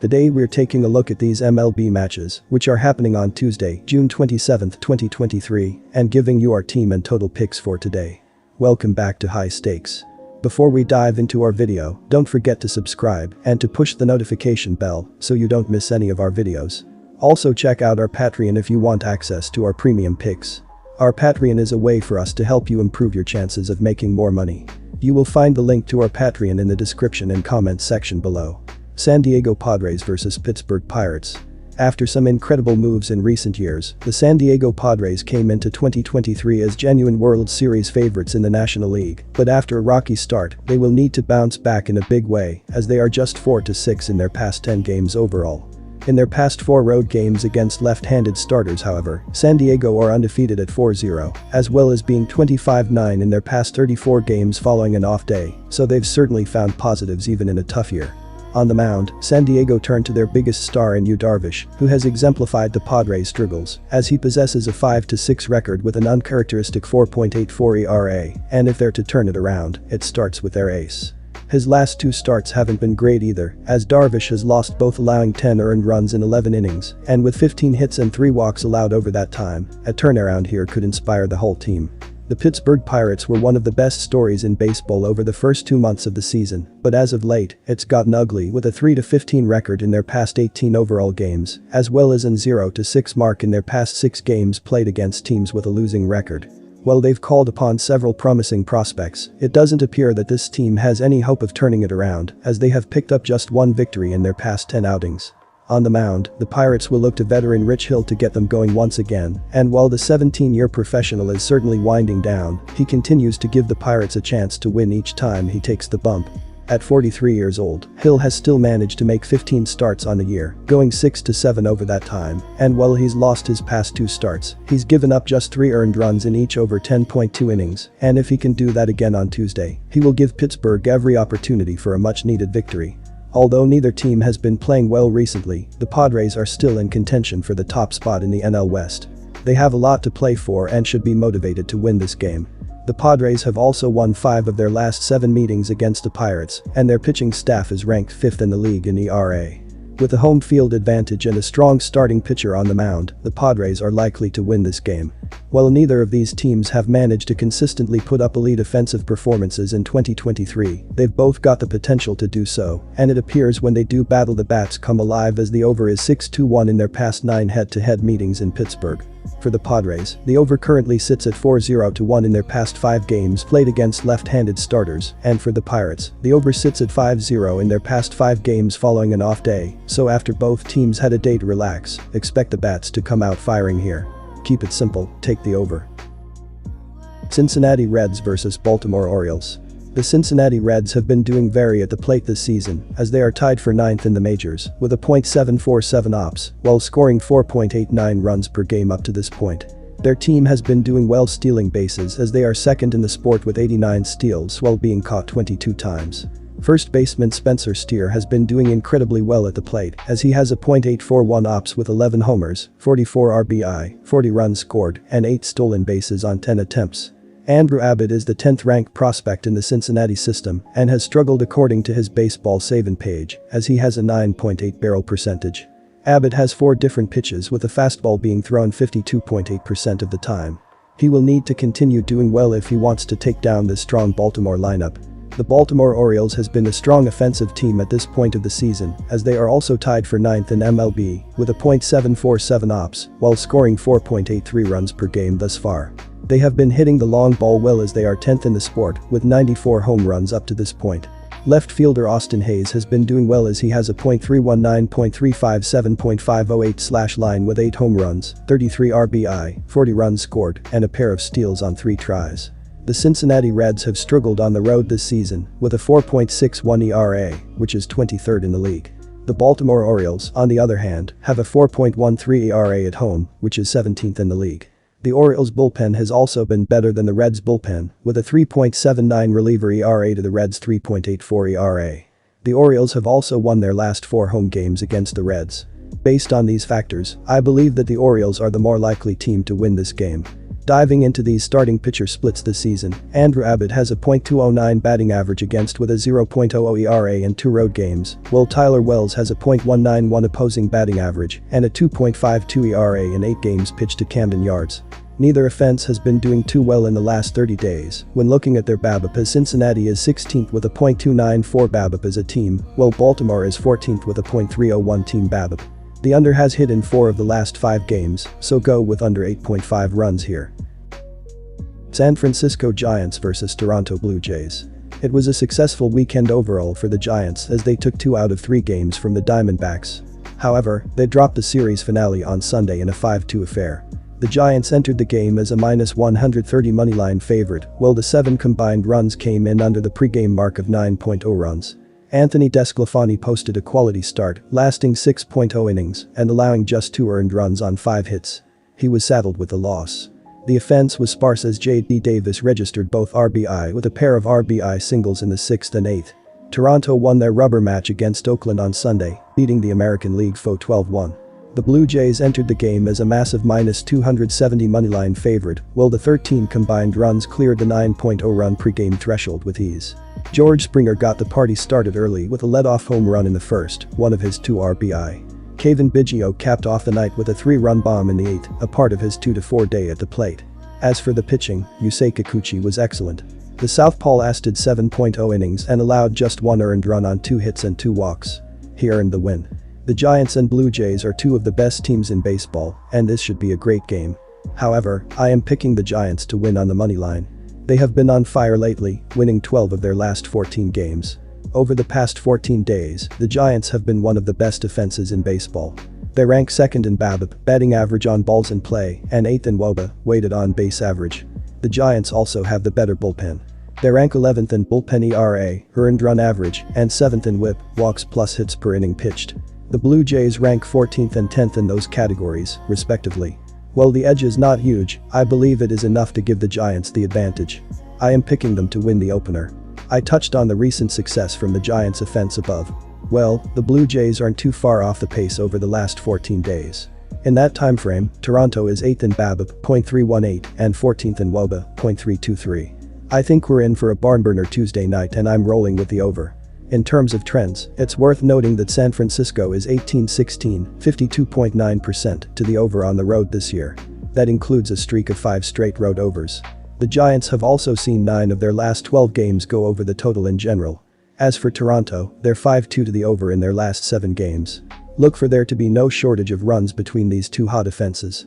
Today we're taking a look at these MLB matches, which are happening on Tuesday, June 27, 2023, and giving you our team and total picks for today. Welcome back to High Stakes. Before we dive into our video, don't forget to subscribe and to push the notification bell so you don't miss any of our videos. Also check out our Patreon if you want access to our premium picks. Our Patreon is a way for us to help you improve your chances of making more money. You will find the link to our Patreon in the description and comments section below. San Diego Padres vs Pittsburgh Pirates. After some incredible moves in recent years, the San Diego Padres came into 2023 as genuine World Series favorites in the National League, but after a rocky start, they will need to bounce back in a big way as they are just 4-6 in their past 10 games overall. In their past 4 road games against left-handed starters, however, San Diego are undefeated at 4-0, as well as being 25-9 in their past 34 games following an off day, so they've certainly found positives even in a tough year. On the mound, San Diego turned to their biggest star in Yu Darvish, who has exemplified the Padres' struggles, as he possesses a 5-6 record with an uncharacteristic 4.84 ERA, and if they're to turn it around, it starts with their ace. His last 2 starts haven't been great either, as Darvish has lost both, allowing 10 earned runs in 11 innings, and with 15 hits and 3 walks allowed over that time, a turnaround here could inspire the whole team. The Pittsburgh Pirates were one of the best stories in baseball over the first 2 months of the season, but as of late, it's gotten ugly with a 3-15 record in their past 18 overall games, as well as an 0-6 mark in their past 6 games played against teams with a losing record. While they've called upon several promising prospects, it doesn't appear that this team has any hope of turning it around, as they have picked up just 1 victory in their past 10 outings. On the mound, the Pirates will look to veteran Rich Hill to get them going once again, and while the 17-year professional is certainly winding down, he continues to give the Pirates a chance to win each time he takes the bump. At 43 years old, Hill has still managed to make 15 starts on the year, going 6-7 over that time, and while he's lost his past 2 starts, he's given up just 3 earned runs in each over 10.2 innings, and if he can do that again on Tuesday, he will give Pittsburgh every opportunity for a much-needed victory. Although neither team has been playing well recently, the Padres are still in contention for the top spot in the NL West. They have a lot to play for and should be motivated to win this game. The Padres have also won 5 of their last 7 meetings against the Pirates, and their pitching staff is ranked 5th in the league in ERA. With a home field advantage and a strong starting pitcher on the mound, the Padres are likely to win this game. While neither of these teams have managed to consistently put up elite offensive performances in 2023, they've both got the potential to do so, and it appears when they do battle the bats come alive, as the over is 6-1 in their past 9 head-to-head meetings in Pittsburgh. For the Padres, the over currently sits at 4-1 in their past 5 games played against left-handed starters, and for the Pirates, the over sits at 5-0 in their past 5 games following an off day, so after both teams had a day to relax, expect the bats to come out firing here. Keep it simple, take the over. Cincinnati Reds vs Baltimore Orioles. The Cincinnati Reds have been doing very at the plate this season, as they are tied for 9th in the majors with a .747 ops, while scoring 4.89 runs per game up to this point. Their team has been doing well stealing bases, as they are 2nd in the sport with 89 steals while being caught 22 times. First baseman Spencer Steer has been doing incredibly well at the plate, as he has a .841 ops with 11 homers, 44 RBI, 40 runs scored, and 8 stolen bases on 10 attempts. Andrew Abbott is the 10th-ranked prospect in the Cincinnati system and has struggled according to his baseball saving page, as he has a 9.8 barrel percentage. Abbott has 4 different pitches, with the fastball being thrown 52.8% of the time. He will need to continue doing well if he wants to take down this strong Baltimore lineup. The Baltimore Orioles has been a strong offensive team at this point of the season, as they are also tied for 9th in MLB with a .747 ops, while scoring 4.83 runs per game thus far. They have been hitting the long ball well, as they are 10th in the sport with 94 home runs up to this point. Left fielder Austin Hayes has been doing well, as he has a .319, .357, .508 line with 8 home runs, 33 RBI, 40 runs scored, and a pair of steals on 3 tries. The Cincinnati Reds have struggled on the road this season with a 4.61 ERA, which is 23rd in the league. The Baltimore Orioles, on the other hand, have a 4.13 ERA at home, which is 17th in the league. The Orioles' bullpen has also been better than the Reds' bullpen, with a 3.79 reliever ERA to the Reds' 3.84 ERA. The Orioles have also won their last 4 home games against the Reds. Based on these factors, I believe that the Orioles are the more likely team to win this game. Diving into these starting pitcher splits this season, Andrew Abbott has a .209 batting average against with a 0.00 ERA in 2 road games, while Tyler Wells has a .191 opposing batting average and a 2.52 ERA in 8 games pitched to Camden Yards. Neither offense has been doing too well in the last 30 days when looking at their BABIP, as Cincinnati is 16th with a .294 BABIP as a team, while Baltimore is 14th with a .301 team BABIP. The under has hit in 4 of the last 5 games, so go with under 8.5 runs here. San Francisco Giants vs Toronto Blue Jays. It was a successful weekend overall for the Giants as they took 2 out of 3 games from the Diamondbacks. However, they dropped the series finale on Sunday in a 5-2 affair. The Giants entered the game as a -130 moneyline favorite, while the 7 combined runs came in under the pregame mark of 9.0 runs. Anthony Desclafani posted a quality start, lasting 6.0 innings and allowing just 2 earned runs on 5 hits. He was saddled with a loss. The offense was sparse as J.D. Davis registered both RBI with a pair of RBI singles in the 6th and 8th. Toronto won their rubber match against Oakland on Sunday, beating the American League foe 12-1. The Blue Jays entered the game as a massive -270 moneyline favorite, while the 13 combined runs cleared the 9.0 run pregame threshold with ease. George Springer got the party started early with a leadoff home run in the first, one of his 2 RBI. Cavan Biggio capped off the night with a 3-run bomb in the 8th, a part of his 2 to 4 day at the plate. As for the pitching, Yusei Kikuchi was excellent. The southpaw lasted 7.0 innings and allowed just 1 earned run on 2 hits and 2 walks. He earned the win. The Giants and Blue Jays are 2 of the best teams in baseball, and this should be a great game. However, I am picking the Giants to win on the money line. They have been on fire lately, winning 12 of their last 14 games. Over the past 14 days, the Giants have been one of the best defenses in baseball. They rank 2nd in BABIP, batting average on balls in play, and 8th in WOBA, weighted on base average. The Giants also have the better bullpen. They rank 11th in bullpen ERA, earned run average, and 7th in WHIP, walks plus hits per inning pitched. The Blue Jays rank 14th and 10th in those categories, respectively. While the edge is not huge, I believe it is enough to give the Giants the advantage. I am picking them to win the opener. I touched on the recent success from the Giants' offense above. Well, the Blue Jays aren't too far off the pace over the last 14 days. In that time frame, Toronto is 8th in BABIP, .318, and 14th in WOBA, .323. I think we're in for a barnburner Tuesday night and I'm rolling with the over. In terms of trends, it's worth noting that San Francisco is 18-16, 52.9% to the over on the road this year. That includes a streak of 5 straight road overs. The Giants have also seen 9 of their last 12 games go over the total in general. As for Toronto, they're 5-2 to the over in their last 7 games. Look for there to be no shortage of runs between these 2 hot offenses.